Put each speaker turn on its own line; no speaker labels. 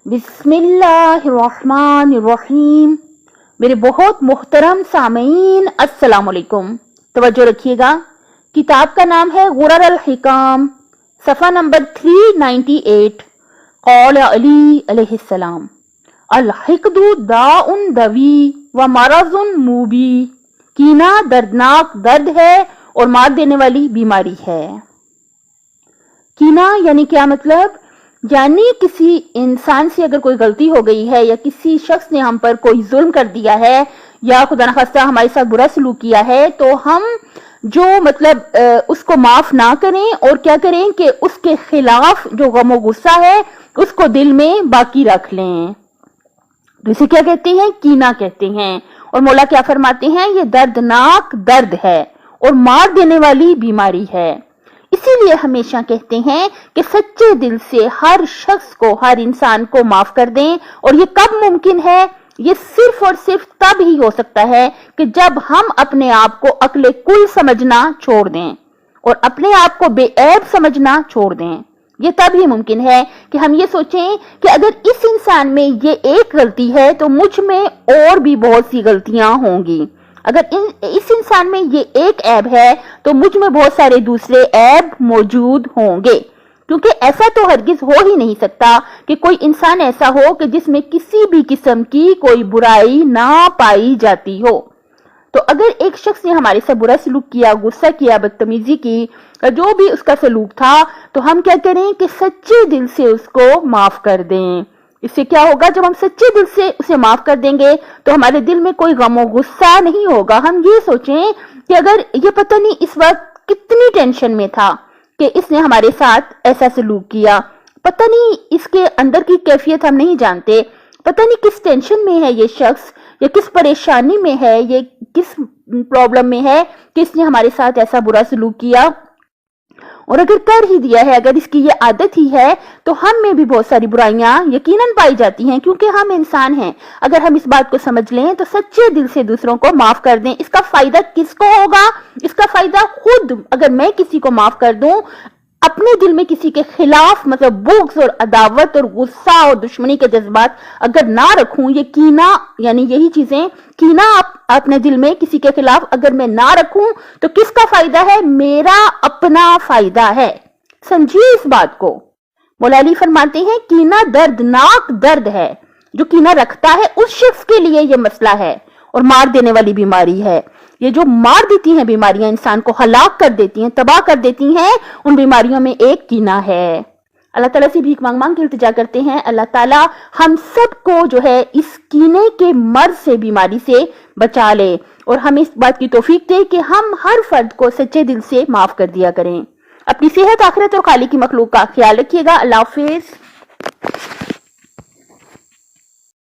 बिस्मिल्लाहिर्रहमानिर्रहीम। मेरे बहुत मुहतरम सामीन, अस्सलाम वालेकुम। तवज्जो रखिएगा, किताब का नाम है गुरर अल हिकाम, सफ़ा नंबर 398। क़ौल अली अलैहिस्सलाम, अल हिक़्दु दाउन दवी व मरज़ुन मुबी। कीना दर्दनाक दर्द है और मार देने वाली बीमारी है। कीना यानी क्या मतलब? यानी किसी इंसान से अगर कोई गलती हो गई है या किसी शख्स ने हम पर कोई जुल्म कर दिया है या खुदा न खास्ता हमारे साथ बुरा सलूक किया है, तो हम जो उसको माफ ना करें और क्या करें कि उसके खिलाफ जो गम और गुस्सा है उसको दिल में बाकी रख लें। तो इसे क्या कहते हैं? कीना कहते हैं। और मौला क्या फरमाते हैं? ये दर्दनाक दर्द है और मार देने वाली बीमारी है। इसीलिए हमेशा कहते हैं कि सच्चे दिल से हर शख्स को, हर इंसान को माफ कर दें। और ये कब मुमकिन है? ये सिर्फ और सिर्फ तब ही हो सकता है कि जब हम अपने आप को अक्ले कुल समझना छोड़ दें और अपने आप को बेऐब समझना छोड़ दें। ये तब ही मुमकिन है कि हम ये सोचें कि अगर इस इंसान में ये एक गलती है तो मुझ में और भी बहुत सी गलतियां होंगी। अगर इस इंसान में ये एक ऐब है तो मुझ में बहुत सारे दूसरे ऐब मौजूद होंगे। क्योंकि ऐसा तो हरगिज हो ही नहीं सकता कि कोई इंसान ऐसा हो कि जिसमें किसी भी किस्म की कोई बुराई ना पाई जाती हो। तो अगर एक शख्स ने हमारे साथ बुरा सलूक किया, गुस्सा किया, बदतमीजी की, जो भी उसका सलूक था, तो हम क्या करें कि सच्चे दिल से उसको माफ कर दें। इससे क्या होगा? जब हम सच्चे दिल से उसे माफ कर देंगे तो हमारे दिल में कोई गम और गुस्सा नहीं होगा। हम ये सोचें कि अगर ये पता नहीं इस वक्त कितनी टेंशन में था कि इसने हमारे साथ ऐसा सलूक किया, पता नहीं इसके अंदर की कैफियत हम नहीं जानते, पता नहीं किस टेंशन में है ये शख्स या किस परेशानी में है, ये किस प्रॉब्लम में है कि इसने हमारे साथ ऐसा बुरा सलूक किया। और अगर कर ही दिया है, अगर इसकी ये आदत ही है, तो हम में भी बहुत सारी बुराइयां यकीनन पाई जाती हैं, क्योंकि हम इंसान हैं। अगर हम इस बात को समझ लें तो सच्चे दिल से दूसरों को माफ कर दें। इसका फायदा किसको होगा? इसका फायदा खुद, अगर मैं किसी को माफ कर दूं, अपने दिल में किसी के खिलाफ मतलब बुग़्ज़ और अदावत और गुस्सा और दुश्मनी के जज्बात अगर ना रखूं, ये कीना यानी यही चीजें, कीना अपने दिल में किसी के खिलाफ अगर मैं ना रखूं तो किसका फायदा है? मेरा अपना फायदा है। समझिए इस बात को। मौला अली फरमाते हैं कीना दर्दनाक दर्द है। जो कीना रखता है उस शख्स के लिए ये मसला है और मार देने वाली बीमारी है। ये जो मार देती हैं बीमारियां, इंसान को हलाक कर देती हैं, तबाह कर देती हैं, उन बीमारियों में एक कीना है। अल्लाह ताला से भीख मांग मांग के इल्तिजा करते हैं, अल्लाह ताला हम सबको जो है इस कीने के मर्ज से, बीमारी से बचा ले और हमें इस बात की तौफीक दे कि हम हर फर्द को सच्चे दिल से माफ कर दिया करें। अपनी सेहत, आखिरत और खाली की मखलूक का ख्याल रखिएगा। अल्लाह हाफिज।